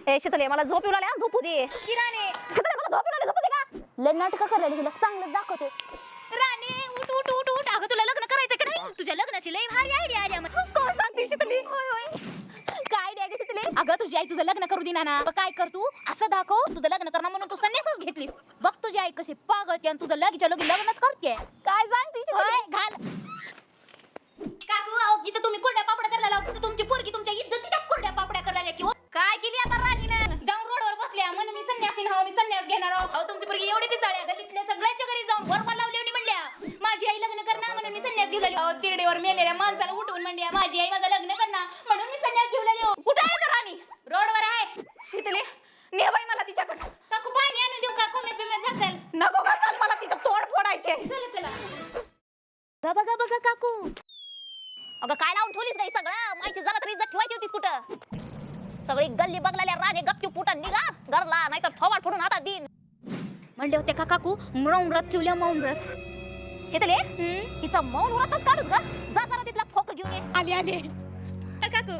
ए शीतले मला झोप येऊ लागली हा, झोपू दे राणे शीतले मला झोप येऊ लागली, झोपू दे का? लय नाटक करायला हिला चांगलं दाखवते. राणे उठ उठ उठ उठ अगं तुला लग्न करायचं का नाही तुझ्या लग्नाची लई भारी आयडिया आली आम्हाला कोण सांगते शीतले? होय होय काय आयडिया आहे शीतले अगं तुझी आई तुझं लग्न करू दिना ना मग काय कर तू असं दाखव तुझं लग्न करणं म्हणून तू संन्यासच घेतलीस बघ तुझी आई कशी पागळते आणि तुझं लगीच्या लगी लग्नच करते काय सांगते होय शीतले? घाल काकू अहो इथं तुम्ही कुरड्या पापड्या करायला लावता तुमची पोरगी तुमच्या इज्जतीच्या कुरड्या पापड्या करायला की काय केली आता राणीनं जाऊन रोडवर बसल्या म्हण मी संन्यासीन हो मी संन्यास घेणार अहो तुमची पोरगी एवढी पिसाळ्या गल्लीतल्या सगळ्याच्या घरी जाऊन वरवा लावली आणि म्हणल्या माझी आई लग्न करणार म्हणून मी संन्यास घेऊ लागली अहो तिरडेवर मेलेल्या माणसाला उठवून म्हणल्या माझी आई माझं लग्न करणार म्हणून मी संन्यास घेऊ लागली कुठे आहे तर राणी रोडवर आहे शीतले ने बाई मला तिच्याकडे. काकू पाणी आणून देऊ काकू मी बिम्यात जाईल नको का चल मला तिचं तोंड फोडायचे. चला चला बघा बघा काकू. अगं काय लावून ठेवलीस काही सगळं माहिती जरा तरी इज्जत ठेवायची होतीस कुठं. सगळी गल्ली बघलाल्या राणे गपचूप पुटन निघा घरला नाहीतर थोबाड फोडून हातात देईन म्हणले होते का काकू मौन व्रत ठेवल्या मौन व्रत शीतले हिचं मौन व्रतच काढून का जा जरा तिथला फोक घेऊन ये. आले आले काकू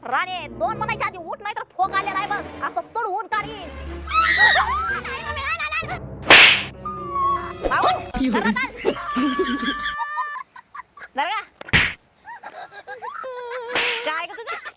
राणे 2 म्हणायच्या आधी उठ नाही तर फोक आलेला आहे बघ असं तोडवून काढीन. काय ग तुझं